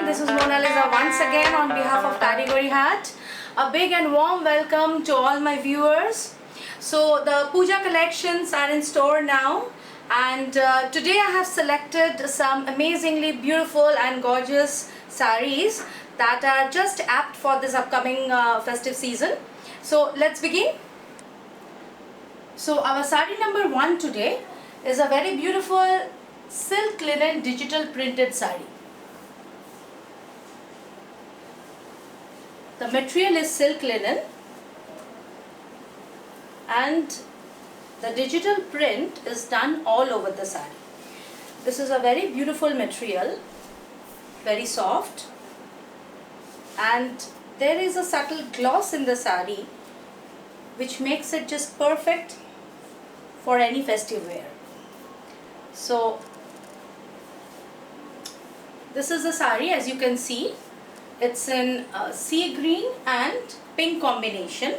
This is Mona Lisa once again on behalf of Karigari Hat. A big and warm welcome to all my viewers. So the Puja collections are in store now, and today I have selected some amazingly beautiful and gorgeous sarees that are just apt for this upcoming festive season. So let's begin. So our saree number 1 today is a very beautiful silk linen digital printed saree. The material is silk linen and the digital print is done all over the saree. This is a very beautiful material, very soft, and there is a subtle gloss in the saree which makes it just perfect for any festive wear. So this is the saree, as you can see. It's in sea green and pink combination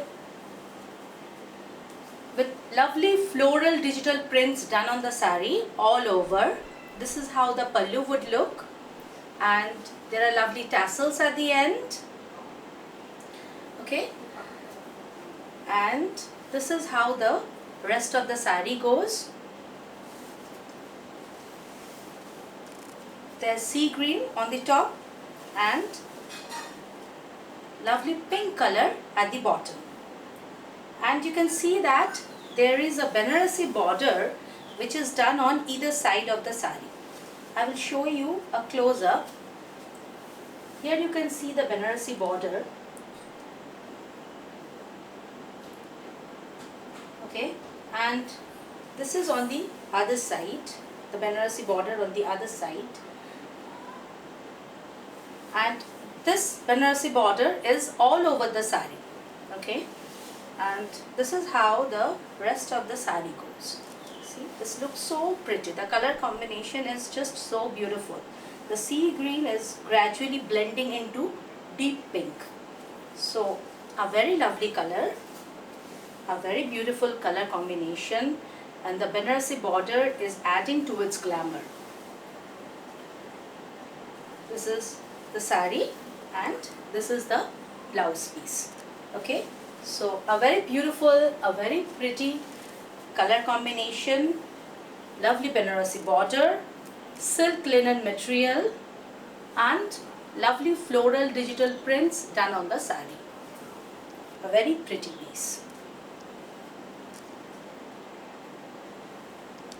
with lovely floral digital prints done on the saree all over. This is how the pallu would look, and there are lovely tassels at the end. Okay, and this is how the rest of the saree goes. There's sea green on the top and lovely pink color at the bottom, and you can see that there is a Banarasi border which is done on either side of the saree. I will show you a close-up. Here you can see the Banarasi border. Okay, and this is on the other side, the Banarasi border on the other side, and this Banarasi border is all over the saree. Okay, and this is how the rest of the saree goes. See, this looks so pretty. The color combination is just so beautiful. The sea green is gradually blending into deep pink. So a very lovely color, a very beautiful color combination, and the Banarasi border is adding to its glamour. This is the saree and this is the blouse piece. Okay, so a very beautiful, a very pretty color combination, lovely Banarasi border, silk linen material, and lovely floral digital prints done on the saree. A very pretty piece.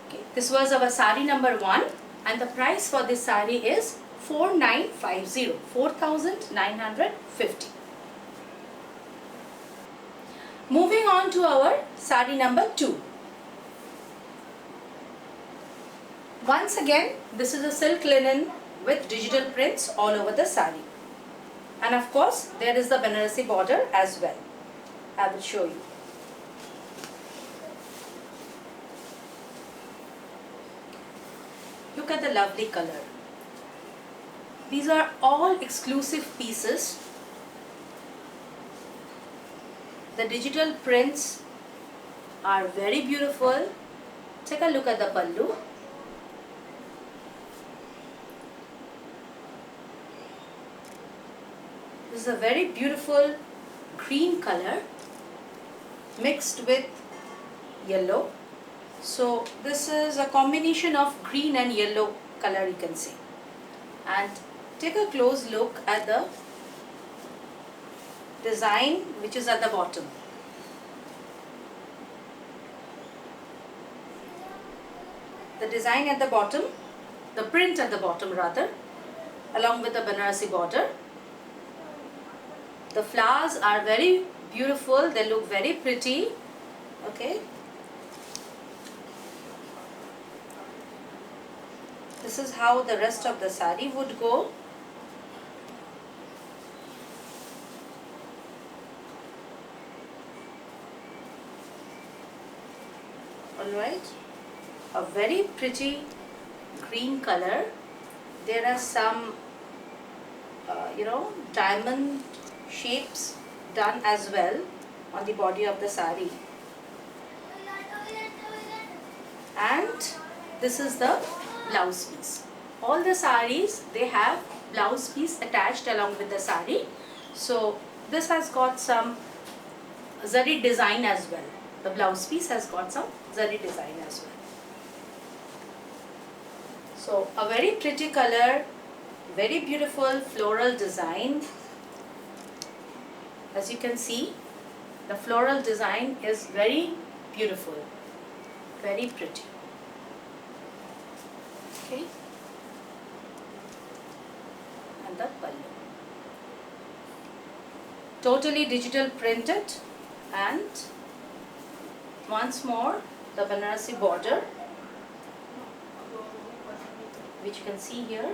Okay, this was our saree number 1, and the price for this saree is 4950, 4950. Moving on to our saree number 2. Once again, this is a silk linen with digital prints all over the saree, and of course there is the Banarasi border as well. I will show you. Look at the lovely color. These are all exclusive pieces. The digital prints are very beautiful. Take a look at the pallu. This is a very beautiful green color mixed with yellow. So this is a combination of green and yellow color, you can see. And take a close look at the design which is at the bottom. The design at the bottom, the print at the bottom rather, along with the Banarasi border. The flowers are very beautiful, they look very pretty. Okay, this is how the rest of the saree would go. Alright, a very pretty green color. There are some diamond shapes done as well on the body of the saree, and this is the blouse piece. all the saris, they have blouse piece attached along with the sari. So this has got some zari design as well. The blouse piece has got some zari design as well. So a very pretty color, very beautiful floral design. As you can see, the floral design is very beautiful, very pretty. Okay, and the pallu. Totally digital printed, and once more the Banarasi border, which you can see here.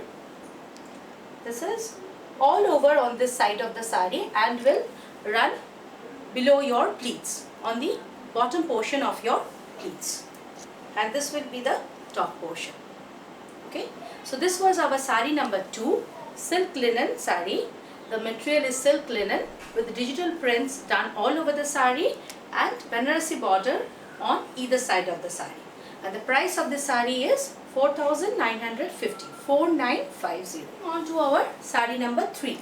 This is all over on this side of the sari and will run below your pleats, on the bottom portion of your pleats, and this will be the top portion. Okay, so this was our sari number 2, silk linen sari. The material is silk linen with digital prints done all over the sari and Banarasi border on either side of the sari. And the price of the sari is 4,950, 4950. On to our sari number 3.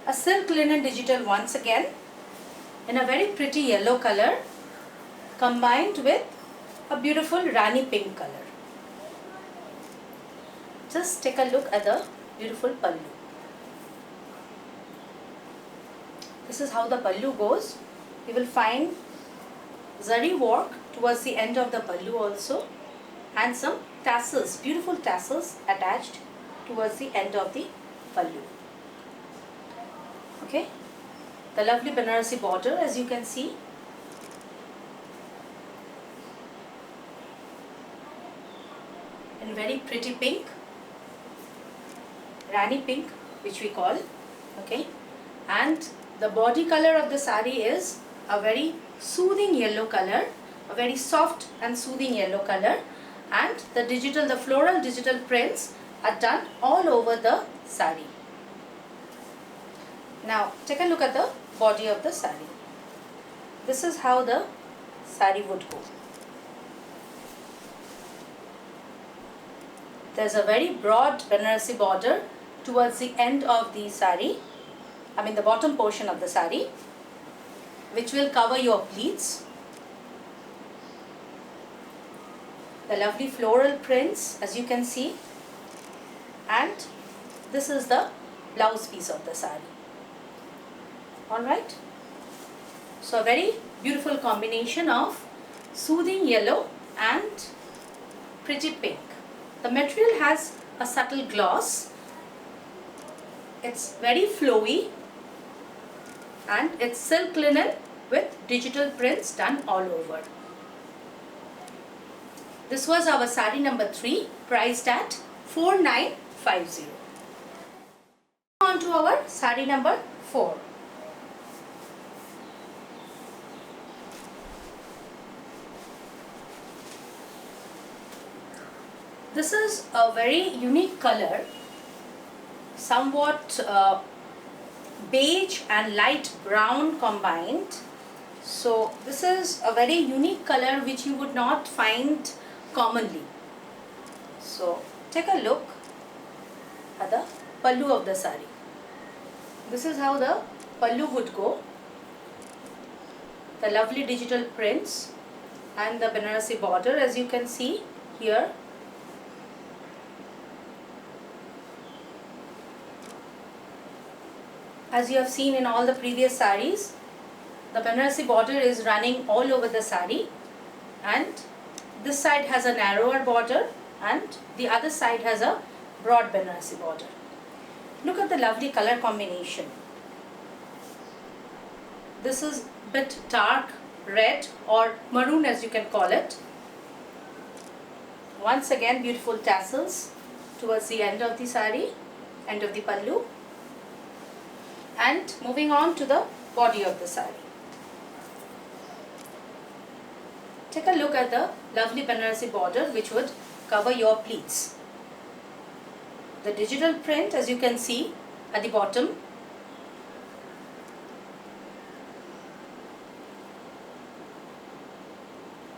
A silk linen digital once again in a very pretty yellow color combined with a beautiful Rani pink color. Just take a look at the beautiful pallu. This is how the pallu goes. You will find zari work towards the end of the pallu also, and some tassels, beautiful tassels attached towards the end of the pallu. Okay, the lovely Banarasi border, as you can see. In very pretty pink, Rani pink, which we call. Okay, and the body color of the sari is a very soothing yellow color, a very soft and soothing yellow color, and the floral digital prints are done all over the sari. Now take a look at the body of the sari. This is how the sari would go. There's a very broad Banarasi border towards the end of the sari, the bottom portion of the sari, which will cover your pleats. The lovely floral prints, as you can see, and this is the blouse piece of the sari. Alright, so a very beautiful combination of soothing yellow and pretty pink. The material has a subtle gloss. It's very flowy and it's silk linen with digital prints done all over. This was our sari number 3, priced at 4950. On to our sari number 4. This is a very unique color, somewhat beige and light brown combined. So this is a very unique color which you would not find commonly. So take a look at the pallu of the sari. This is how the pallu would go. The lovely digital prints and the Banarasi border, as you can see here. As you have seen in all the previous saris, the Banarasi border is running all over the sari, and this side has a narrower border and the other side has a broad Banarasi border. Look at the lovely color combination. This is a bit dark red or maroon, as you can call it. Once again, beautiful tassels towards the end of the sari, end of the pallu. And moving on to the body of the sari. Take a look at the lovely Banarasi border which would cover your pleats. The digital print, as you can see at the bottom,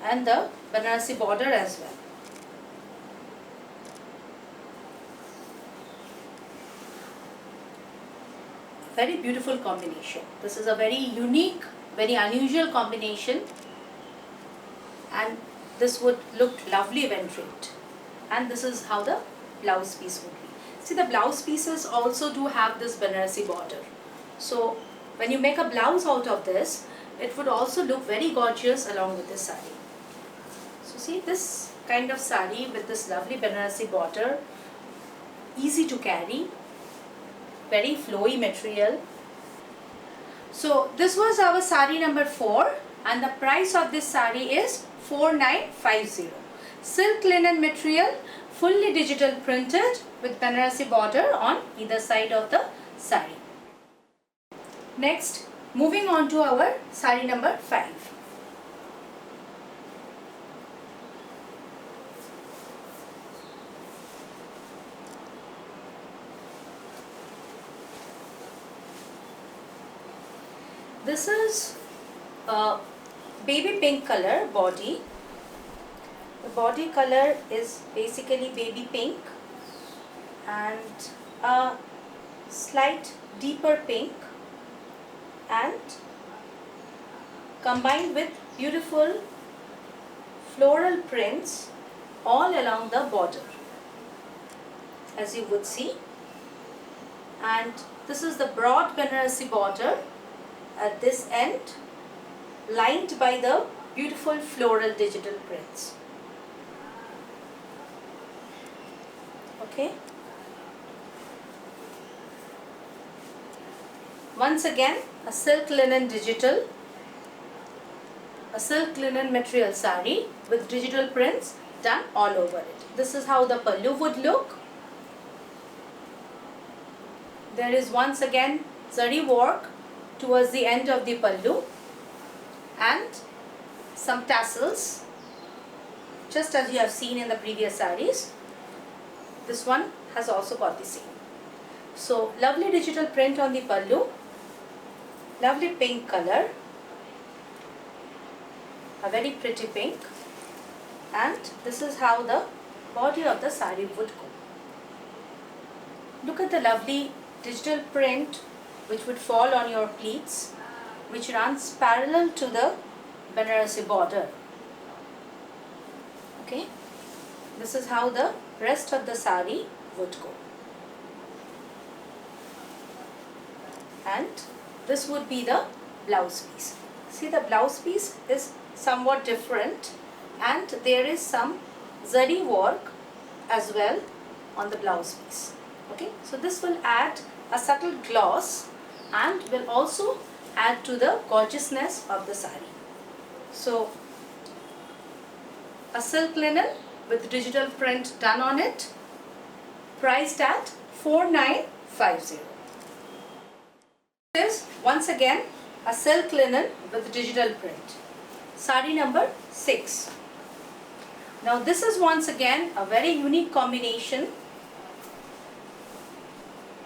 and the Banarasi border as well. Very beautiful combination. This is a very unique, very unusual combination, and this would look lovely when draped. And this is how the blouse piece would be. See, the blouse pieces also do have this Banarasi border. So when you make a blouse out of this, it would also look very gorgeous along with this sari. So see, this kind of sari with this lovely Banarasi border, easy to carry, very flowy material. So this was our sari number 4, and the price of this sari is 4950. Silk linen material, fully digital printed with Banarasi border on either side of the sari. Next, moving on to our sari number 5. This is a baby pink color body. The body color is basically baby pink and a slight deeper pink, and combined with beautiful floral prints all along the border, as you would see. And this is the broad Banarasi border at this end, lined by the beautiful floral digital prints. Okay. Once again, a silk linen digital, a silk linen material sari with digital prints done all over it. This is how the pallu would look. There is once again zari work towards the end of the pallu and some tassels, just as you have seen in the previous saris. This one has also got the same. So lovely digital print on the pallu, lovely pink color, a very pretty pink, and this is how the body of the sari would go. Look at the lovely digital print which would fall on your pleats, which runs parallel to the Banarasi border. Okay, this is how the rest of the sari would go. And this would be the blouse piece. See, the blouse piece is somewhat different, and there is some zari work as well on the blouse piece. Okay, so this will add a subtle gloss and will also add to the gorgeousness of the sari. So a silk linen with digital print done on it, priced at 4950. This is once again a silk linen with digital print. Sari number 6. Now this is once again a very unique combination.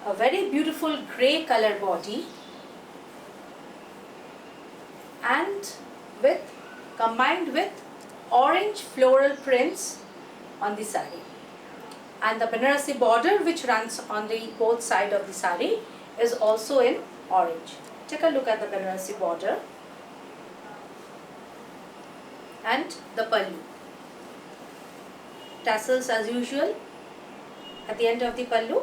A very beautiful grey color body and combined with orange floral prints on the sari, and the Banarasi border which runs on the both side of the sari is also in orange. Take a look at the Banarasi border and the pallu. Tassels as usual at the end of the pallu.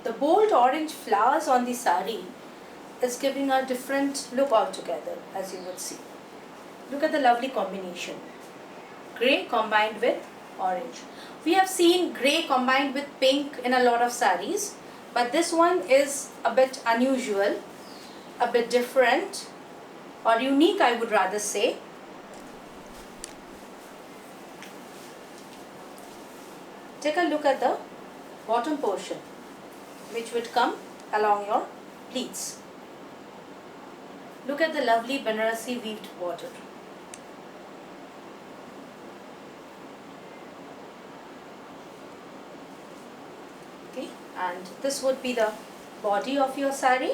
The bold orange flowers on the sari is giving a different look altogether, as you would see. Look at the lovely combination. Grey combined with orange. We have seen grey combined with pink in a lot of saris, but this one is a bit unusual, a bit different, or unique, I would rather say. Take a look at the bottom portion, which would come along your pleats. Look at the lovely Banarasi weaved border. Okay, and this would be the body of your sari.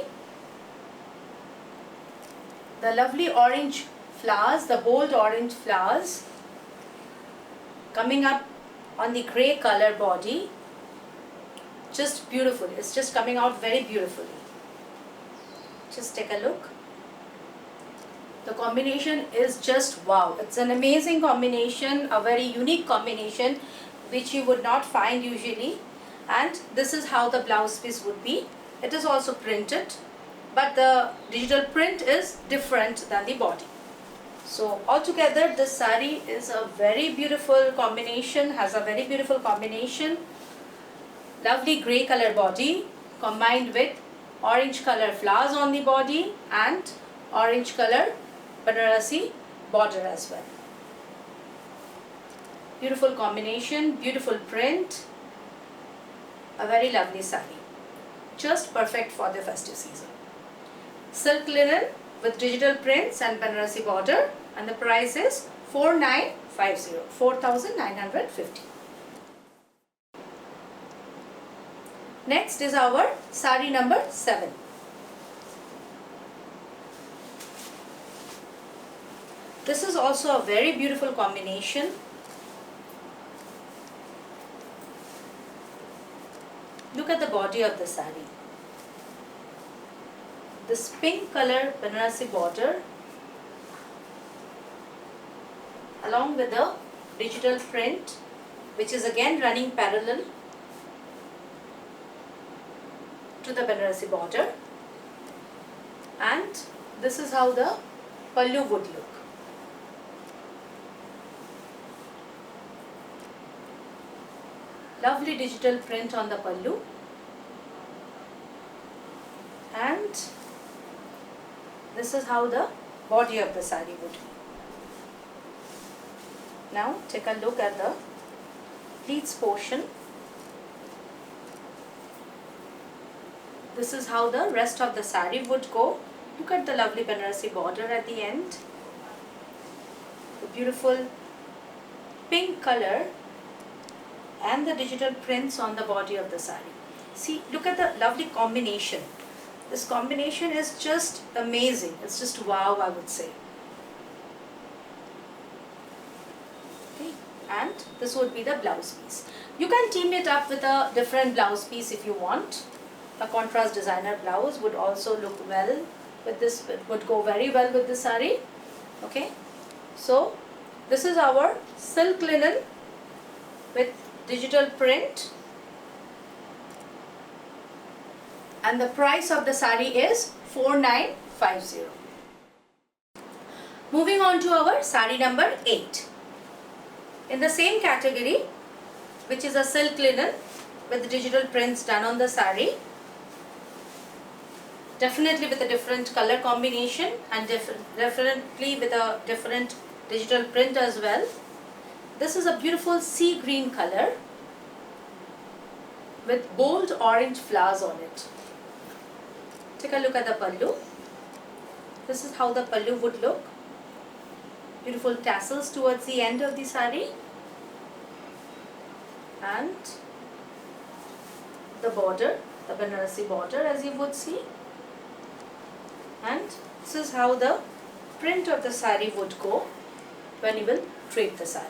the lovely orange flowers, the bold orange flowers coming up on the grey color body. Just beautiful. It's just coming out very beautifully. Just take a look. The combination is just wow. It's an amazing combination, a very unique combination which you would not find usually. And this is how the blouse piece would be. It is also printed, but the digital print is different than the body. So altogether this saree is a very beautiful combination, has a very beautiful combination. Lovely grey color body combined with orange color flowers on the body and orange color Banarasi border as well. Beautiful combination, beautiful print, a very lovely saree. Just perfect for the festive season. Silk linen with digital prints and Banarasi border, and the price is 4950, 4950. Next is our saree number 7. This is also a very beautiful combination. Look at the body of the saree. This pink color Banarasi border along with the digital print, which is again running parallel to the Banarasi border, and this is how the pallu would look. Lovely digital print on the pallu, and this is how the body of the saree would be. Now take a look at the pleats portion. This is how the rest of the saree would go. Look at the lovely Banarasi border at the end. The beautiful pink color and the digital prints on the body of the saree. See, look at the lovely combination. This combination is just amazing. It's just wow, I would say. Okay, and this would be the blouse piece. You can team it up with a different blouse piece if you want. A contrast designer blouse would also look well with this, would go very well with the saree. Okay, so this is our silk linen with digital print, and the price of the saree is 4950. Moving on to our saree number 8. In the same category, which is a silk linen with digital prints done on the saree, definitely with a different color combination and definitely with a different digital print as well. This is a beautiful sea green color with bold orange flowers on it. Take a look at the pallu. This is how the pallu would look. Beautiful tassels towards the end of the saree, and the border, the Banarasi border, as you would see. And this is how the print of the saree would go when you will drape the saree.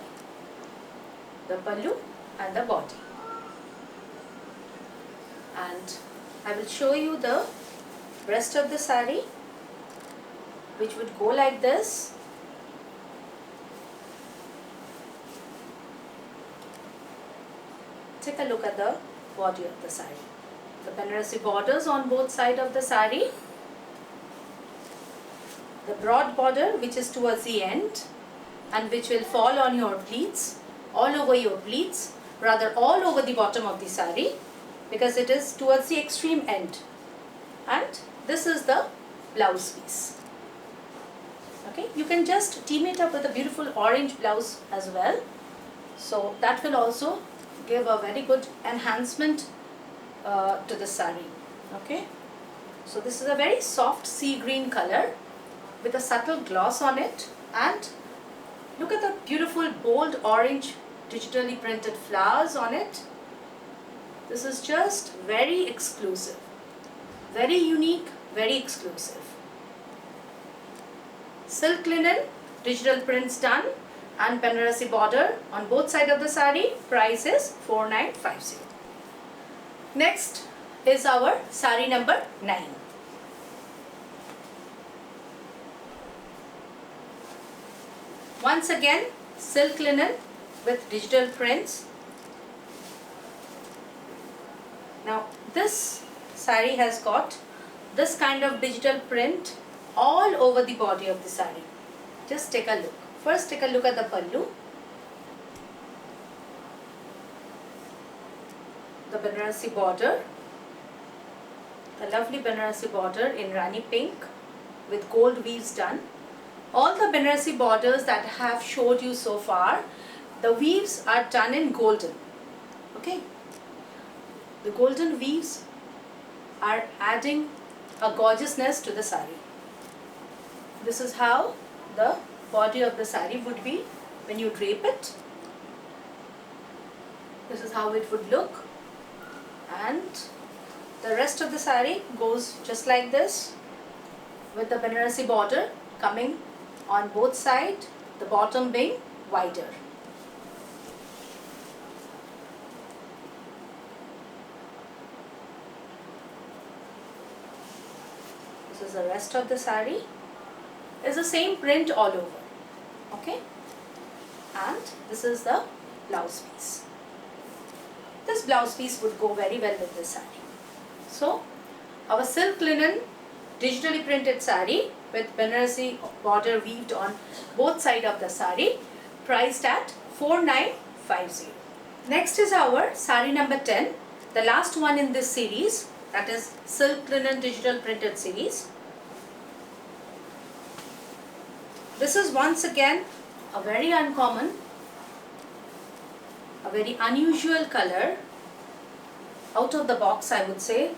The pallu and the body. And I will show you the rest of the saree, which would go like this. Take a look at the body of the saree. The Banarasi borders on both sides of the saree. The broad border, which is towards the end and which will fall on your pleats, all over your pleats, rather all over the bottom of the saree, because it is towards the extreme end. And this is the blouse piece. Okay, you can just team it up with a beautiful orange blouse as well. So that will also give a very good enhancement to the saree. Okay, so this is a very soft sea green color with a subtle gloss on it, and look at the beautiful bold orange digitally printed flowers on it. This is just very exclusive, very unique, very exclusive. silk linen, digital prints done and Banarasi border on both sides of the sari. Price is 4950. Next is our sari number 9. Once again, silk linen with digital prints. Now this sari has got this kind of digital print all over the body of the sari. Just take a look. First take a look at the pallu. The Banarasi border. The lovely Banarasi border in Rani pink with gold weaves done. All the Banarasi borders that I have showed you so far, the weaves are done in golden. Okay. The golden weaves are adding a gorgeousness to the sari. This is how the body of the sari would be when you drape it. This is how it would look, and the rest of the sari goes just like this with the Banarasi border coming on both sides, the bottom being wider. This is the rest of the sari. Is the same print all over. Okay, and this is the blouse piece. This blouse piece would go very well with this sari. So our silk linen digitally printed sari with Banarasi border weaved on both sides of the sari, priced at 4950. Next is our sari number 10, the last one in this series, that is silk linen digital printed series. This is once again a very uncommon, a very unusual color, out of the box I would say,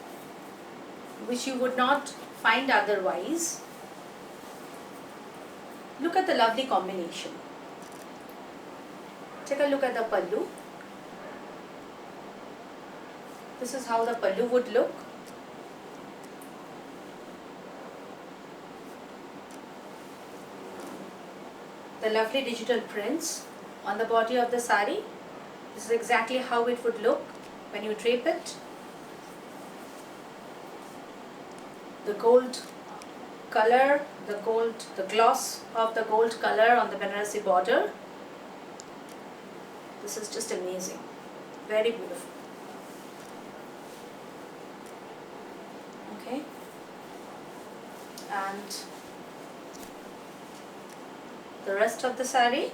which you would not find otherwise. Look at the lovely combination. Take a look at the pallu. This is how the pallu would look. The lovely digital prints on the body of the sari. This is exactly how it would look when you drape it. The gold color, the gloss of the gold color on the Banarasi border. This is just amazing. Very beautiful. Okay. And the rest of the sari.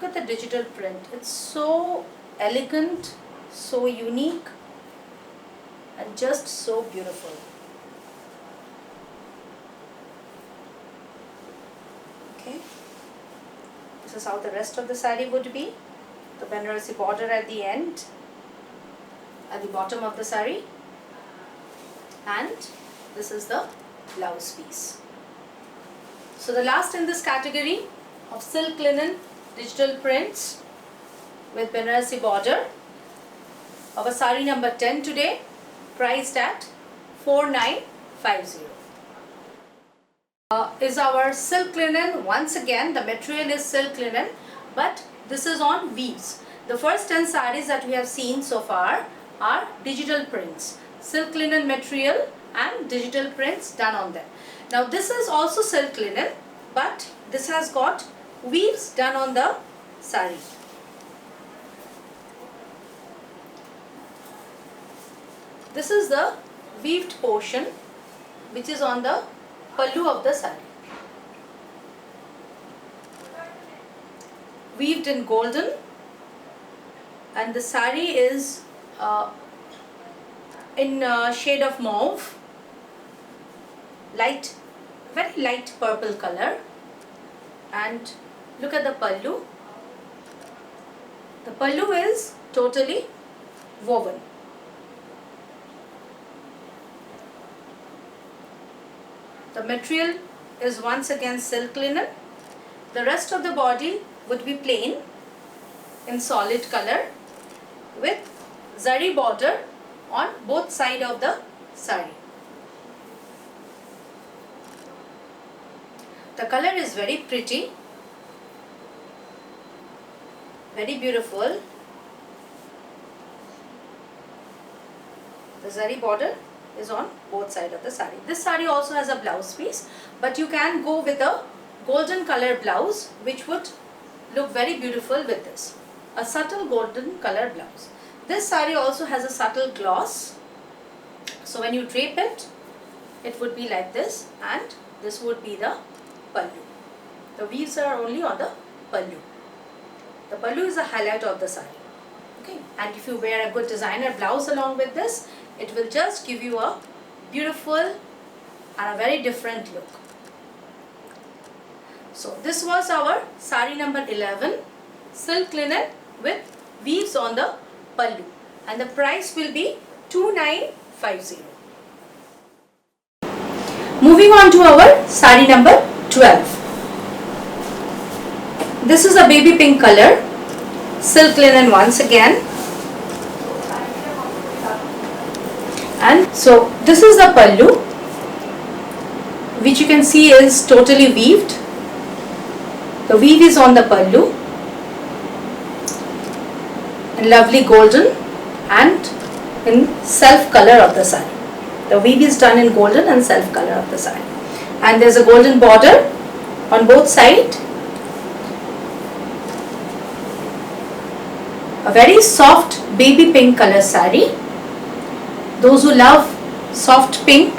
Look at the digital print. It's so elegant, so unique, and just so beautiful. Okay. This is how the rest of the sari would be. The Banarasi border at the end, at the bottom of the sari, and this is the blouse piece. So the last in this category of silk linen digital prints with Banarasi border, our sari number 10 today, priced at 4950. Is our silk linen. Once again, the material is silk linen, but this is on weaves. The first 10 saris that we have seen so far are digital prints, silk linen material and digital prints done on them. Now this is also silk linen, but this has got weaves done on the sari. This is the weaved portion which is on the pallu of the sari. Weaved in golden, and the sari is in shade of mauve, light, very light purple color. And look at the pallu. The pallu is totally woven. The material is once again silk linen. The rest of the body would be plain in solid color with zari border on both sides of the sari. The color is very pretty, very beautiful. The zari border is on both sides of the sari. This sari also has a blouse piece, but you can go with a golden color blouse, which would look very beautiful with this. A subtle golden color blouse. This sari also has a subtle gloss. So when you drape it, it would be like this, and this would be the pallu. The weaves are only on the pallu. The pallu is the highlight of the sari. Okay, and if you wear a good designer blouse along with this, it will just give you a beautiful and a very different look. So this was our sari number 11, silk linen with weaves on the pallu, and the price will be 2950. Moving on to our sari number 12. This is a baby pink color, silk linen once again. And so this is the pallu, which you can see is totally weaved. The weave is on the pallu, in lovely golden and in self color of the sari. The weave is done in golden and self color of the sari. And there is a golden border on both sides. A very soft baby pink color sari. Those who love soft pink,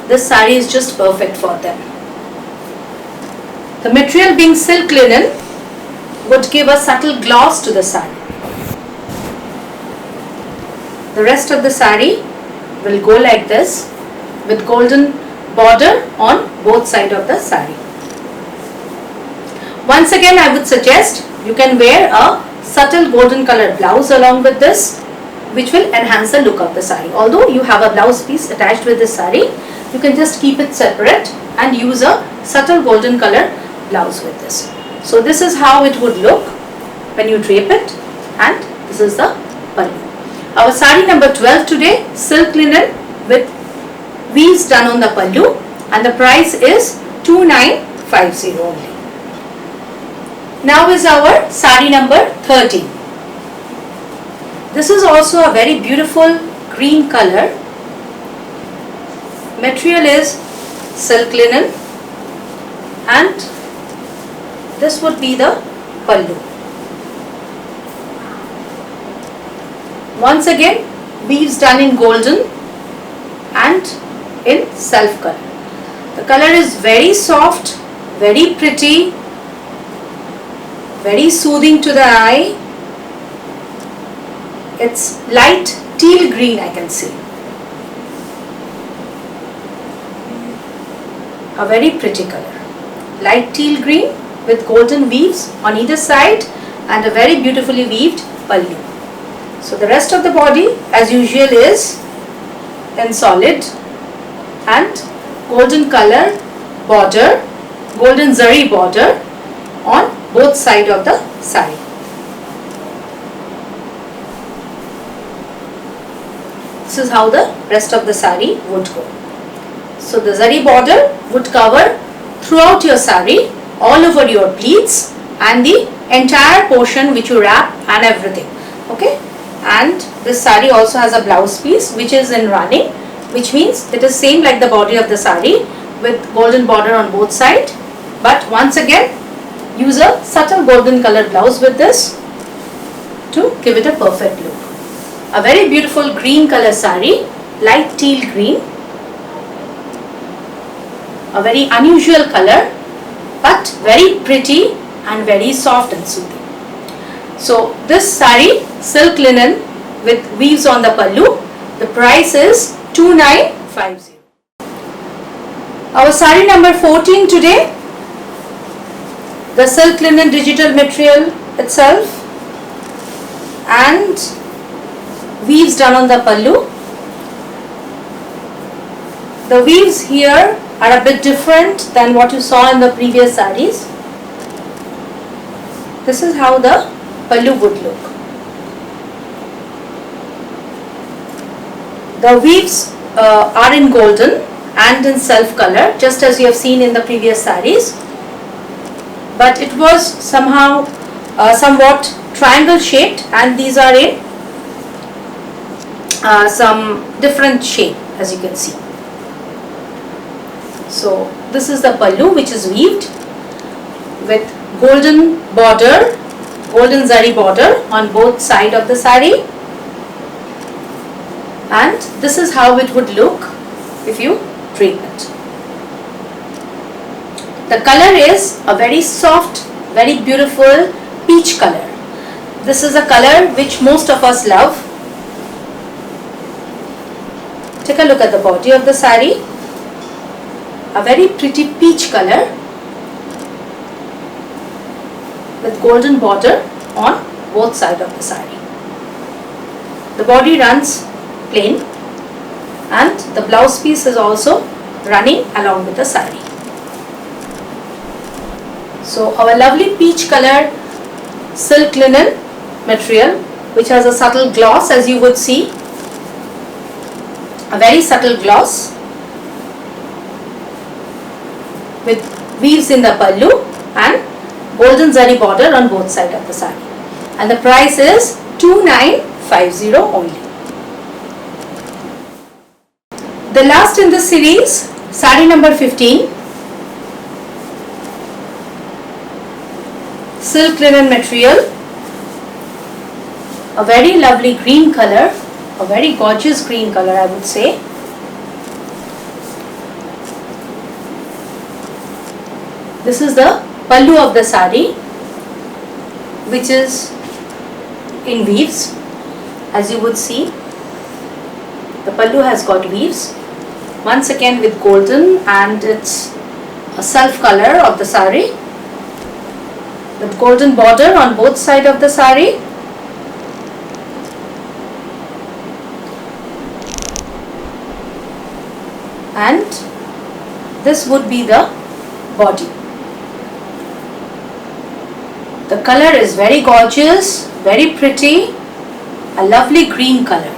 this sari is just perfect for them. The material being silk linen would give a subtle gloss to the sari. The rest of the sari will go like this with golden border on both sides of the sari. Once again, I would suggest you can wear a subtle golden color blouse along with this, which will enhance the look of the sari. Although you have a blouse piece attached with this sari, you can just keep it separate and use a subtle golden color blouse with this. So this is how it would look when you drape it, and this is the pallu. Our sari number 12 today, silk linen with weaves done on the pallu, and the price is 2950 only. Now is our sari number 13. This is also a very beautiful green color. Material is silk linen, and this would be the pallu. Once again, weaves done in golden and in self color. The color is very soft, very pretty, very soothing to the eye. It's light teal green, I can see. A very pretty color. Light teal green with golden weaves on either side and a very beautifully weaved pallu. So the rest of the body as usual is in solid and golden color border, golden zari border on both sides of the sari. This is how the rest of the sari would go. So the zari border would cover throughout your sari, all over your pleats and the entire portion which you wrap and everything. Okay, and this sari also has a blouse piece which is in running, which means it is same like the body of the sari with golden border on both sides, but once again use a subtle golden color blouse with this to give it a perfect look. A very beautiful green color sari, light teal green, a very unusual color but very pretty and very soft and soothing. So this sari, silk linen with weaves on the pallu, the price is 2950. Our sari number 14 today, the silk linen digital material itself and weaves done on the pallu. The weaves here are a bit different than what you saw in the previous saris. This is how the pallu would look. The weaves are in golden and in self color, just as you have seen in the previous sarees, but it was somehow somewhat triangle shaped, and these are in some different shape, as you can see. So this is the pallu, which is weaved with golden border, golden zari border on both sides of the sari, and this is how it would look if you drape it. The color is a very soft, very beautiful peach color. This is a color which most of us love. Take a look at the body of the sari. A very pretty peach color with golden border on both sides of the sari. The body runs plain, and the blouse piece is also running along with the sari. So our lovely peach color silk linen material, which has a subtle gloss, as you would see, a very subtle gloss, with weaves in the pallu and golden zari border on both sides of the sari, and the price is 2950 only. The last in this series, sari number 15, silk linen material, a very lovely green color, a very gorgeous green color, I would say. This is the pallu of the sari, which is in weaves, as you would see. The pallu has got weaves, once again with golden, and it's a self color of the sari with golden border on both sides of the sari. And this would be the body. The color is very gorgeous, very pretty, a lovely green color.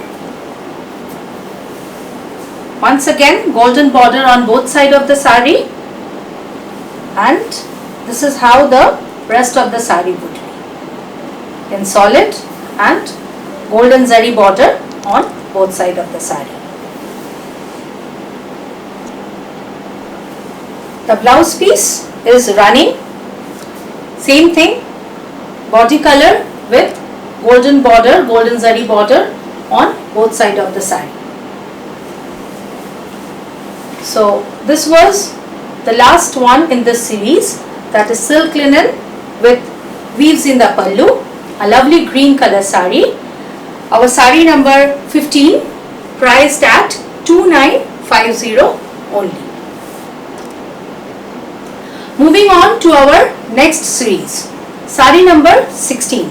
Once again, golden border on both sides of the sari, and this is how the rest of the sari would be, in solid and golden zari border on both sides of the sari. The blouse piece is running, same thing, body color with golden border, golden zari border on both sides of the sari. So this was the last one in this series, that is silk linen with weaves in the pallu, a lovely green color sari. Our sari number 15, priced at 2950 only. Moving on to our next series, sari number 16.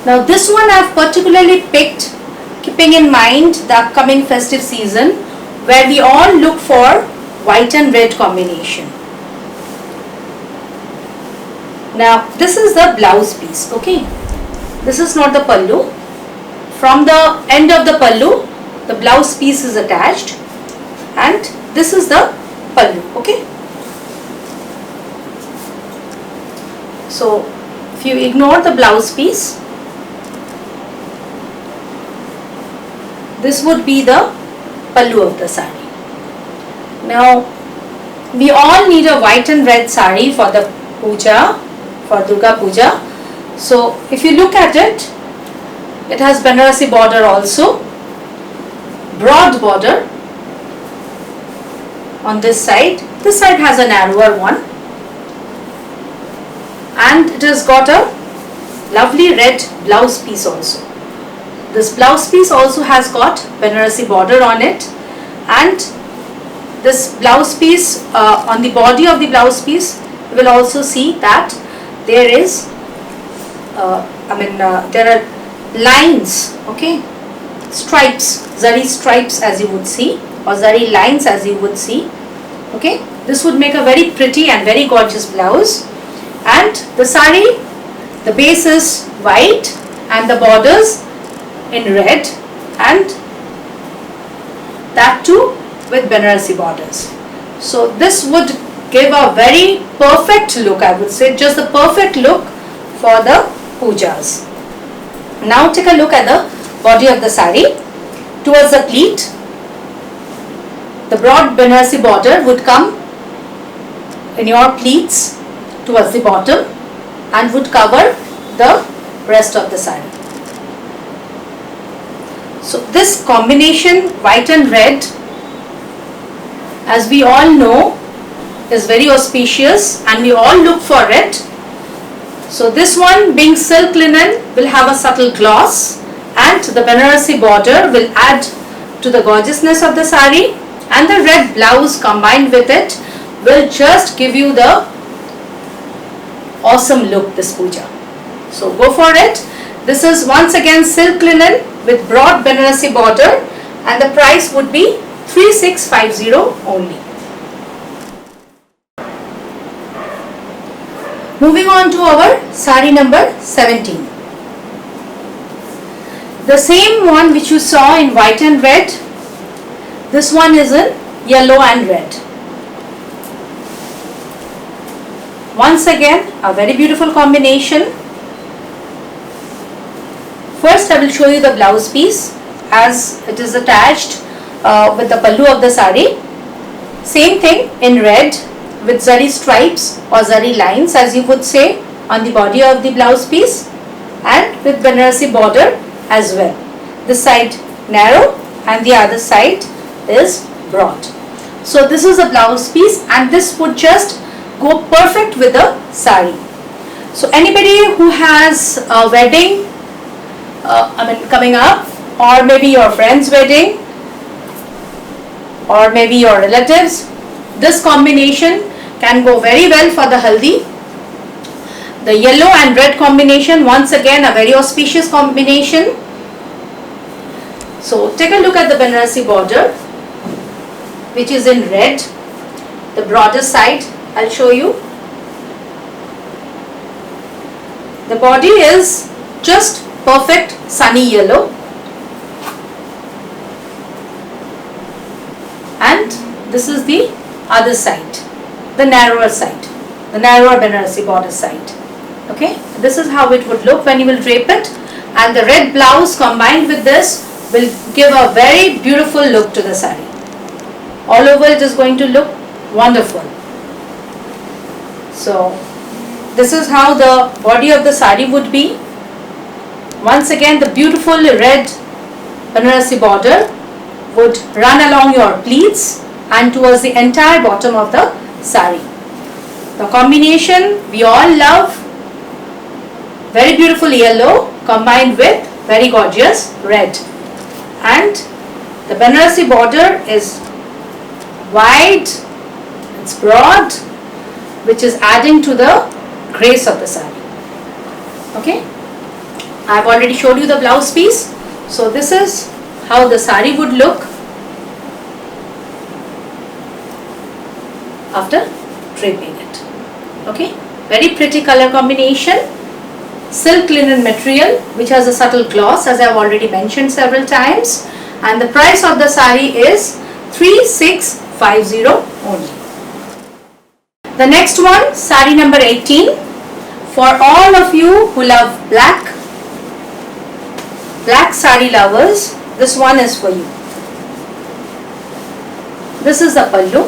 Now this one I have particularly picked keeping in mind the upcoming festive season, where we all look for white and red combination. Now this is the blouse piece, okay. This is not the pallu. From the end of the pallu, the blouse piece is attached, and this is the pallu, okay. So if you ignore the blouse piece, this would be the pallu of the sari. Now we all need a white and red sari for the puja, for Durga Puja. So if you look at it, it has Banarasi border also, broad border on this side. This side has a narrower one, and it has got a lovely red blouse piece also. This blouse piece also has got Banarasi border on it, and this blouse piece, on the body of the blouse piece, you will also see that there is there are lines, okay, stripes, zari stripes as you would see, or zari lines as you would see, okay. This would make a very pretty and very gorgeous blouse. And the sari, the base is white and the borders in red, and that too with Banarasi borders. So this would give a very perfect look, I would say, just the perfect look for the pujas. Now take a look at the body of the sari. Towards the pleat, the broad Banarasi border would come in your pleats towards the bottom and would cover the rest of the sari. So this combination white and red, as we all know, is very auspicious and we all look for it. So this one, being silk linen, will have a subtle gloss, and the Banarasi border will add to the gorgeousness of the sari, and the red blouse combined with it will just give you the awesome look this puja. So go for it. This is once again silk linen with broad Banarasi border, and the price would be 3650 only. Moving on to our sari number 17. The same one which you saw in white and red, this one is in yellow and red. Once again, a very beautiful combination. First I will show you the blouse piece as it is attached with the pallu of the sari. Same thing in red with zari stripes or zari lines, as you would say, on the body of the blouse piece, and with Banarasi border as well. This side narrow and the other side is broad. So this is a blouse piece, and this would just go perfect with the sari. So anybody who has a wedding coming up, or maybe your friend's wedding, or maybe your relatives, this combination can go very well for the haldi. The yellow and red combination, once again a very auspicious combination. So take a look at the Banarasi border, which is in red, the broader side. I'll show you. The body is just perfect sunny yellow, and this is the other side, the narrower side, the narrower Banarasi border side. Okay, this is how it would look when you will drape it, and the red blouse combined with this will give a very beautiful look to the sari. All over it is going to look wonderful. So this is how the body of the sari would be. Once again, the beautiful red Banarasi border would run along your pleats and towards the entire bottom of the sari. The combination we all love, very beautiful yellow combined with very gorgeous red, and the Banarasi border is wide, it's broad, which is adding to the grace of the sari. Okay, I have already showed you the blouse piece. So this is how the sari would look after draping it. Okay, very pretty color combination. Silk linen material which has a subtle gloss, as I have already mentioned several times, and the price of the sari is 3650 only. The next one, sari number 18. For all of you who love black sari lovers, this one is for you. This is the pallu.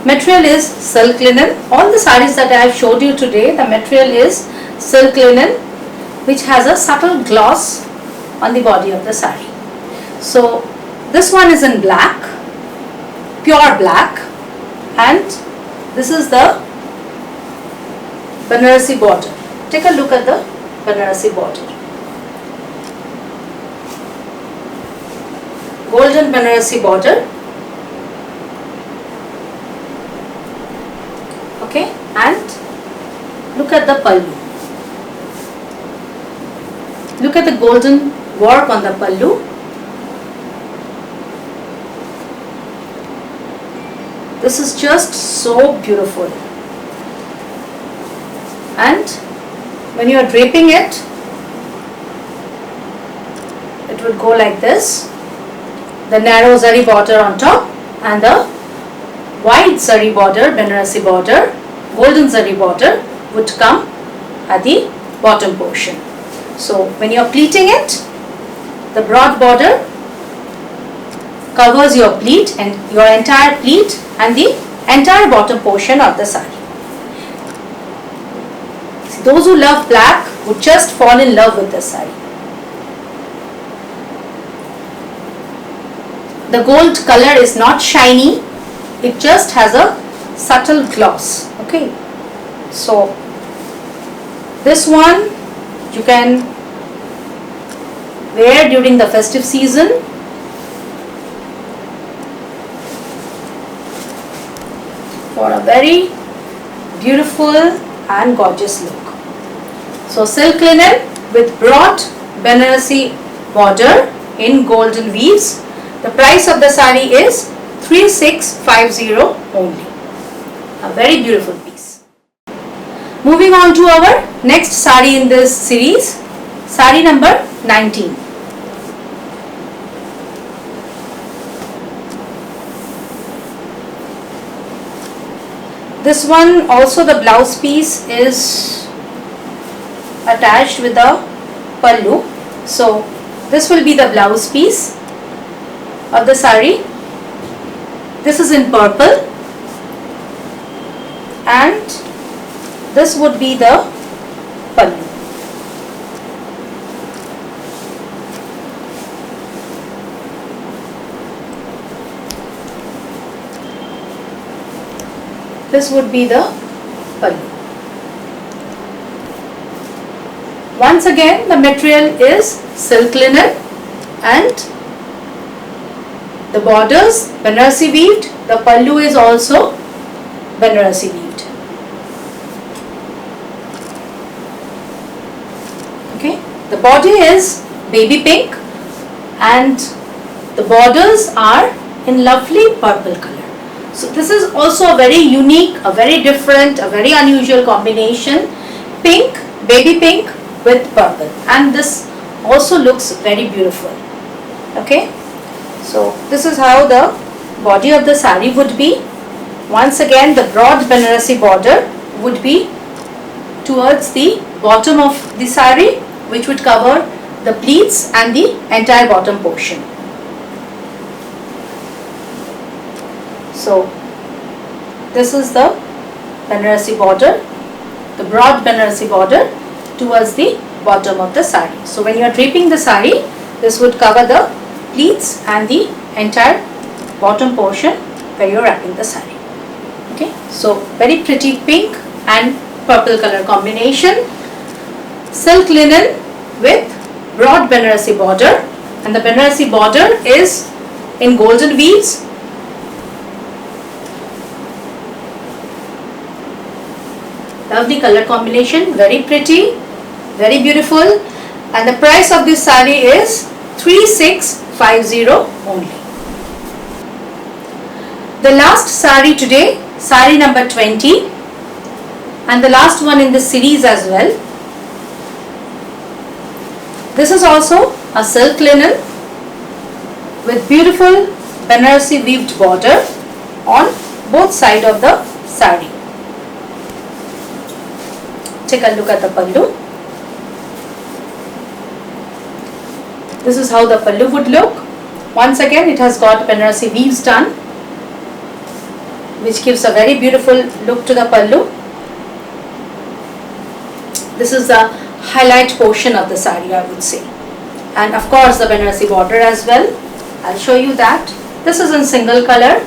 Material is silk linen. All the saris that I have showed you today, the material is silk linen, which has a subtle gloss on the body of the sari. So this one is in black, pure black, and this is the Banarasi border. Take a look at the Banarasi border. Golden Banarasi border. Okay, and look at the pallu. Look at the golden work on the pallu. This is just so beautiful. And when you are draping it, it would go like this. The narrow zari border on top and the wide zari border, Banarasi border, golden zari border would come at the bottom portion. So when you are pleating it, the broad border covers your pleat and your entire pleat and the entire bottom portion of the sari. See, those who love black would just fall in love with this sari. The gold color is not shiny, it just has a subtle gloss. Okay, so this one you can wear during the festive season. For a very beautiful and gorgeous look. So silk linen with broad Banarasi border in golden weaves. The price of the sari is 3650 only. A very beautiful piece. Moving on to our next sari in this series, sari number 19. This one also, the blouse piece is attached with the pallu. So this will be the blouse piece of the sari. This is in purple and this would be the pallu. This would be the pallu. Once again, the material is silk linen and the borders Banarasi weaved. The pallu is also Banarasi weaved. Okay, the body is baby pink and the borders are in lovely purple color. So this is also a very unique, a very different, a very unusual combination. Pink, baby pink with purple, and this also looks very beautiful. Okay, so this is how the body of the sari would be. Once again, the broad Banarasi border would be towards the bottom of the sari, which would cover the pleats and the entire bottom portion. So this is the Banarasi border, the broad Banarasi border towards the bottom of the sari. So when you are draping the sari, this would cover the pleats and the entire bottom portion where you are wrapping the sari. Okay, so very pretty pink and purple color combination. Silk linen with broad Banarasi border, and the Banarasi border is in golden weaves. Lovely color combination, very pretty, very beautiful, and the price of this sari is 3650 only. The last sari today, sari number 20, and the last one in this series as well. This is also a silk linen with beautiful Banarasi weaved border on both sides of the sari. Take a look at the pallu. This is how the pallu would look. Once again, it has got Banarasi weaves done, which gives a very beautiful look to the pallu. This is the highlight portion of the sari, I would say, and of course the Banarasi border as well. I'll show you that. This is in single color,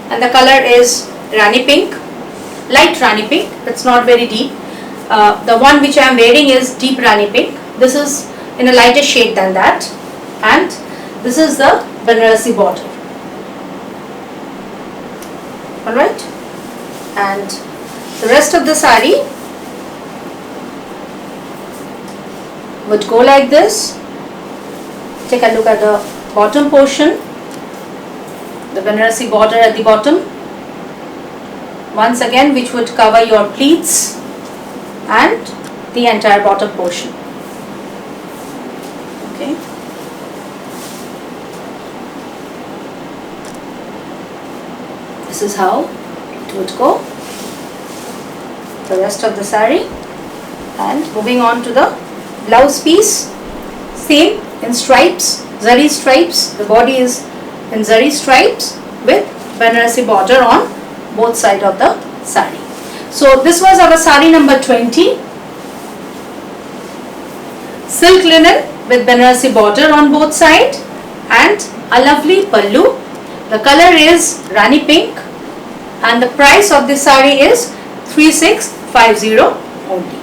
and the color is Rani pink, light Rani pink. It's not very deep. The one which I am wearing is deep Rani pink. This is in a lighter shade than that, and this is the Banarasi border. Alright, and the rest of the sari would go like this. Take a look at the bottom portion, the Banarasi border at the bottom, once again, which would cover your pleats and the entire bottom portion. Okay, This is how it would go. The rest of the saree. And moving on to the blouse piece. Same in stripes, zari stripes. The body is in zari stripes with Banarasi border on both sides of the saree. So this was our saree number 20. Silk linen with Banarasi border on both sides and a lovely pallu. The color is Rani pink and the price of this saree is 3650 only.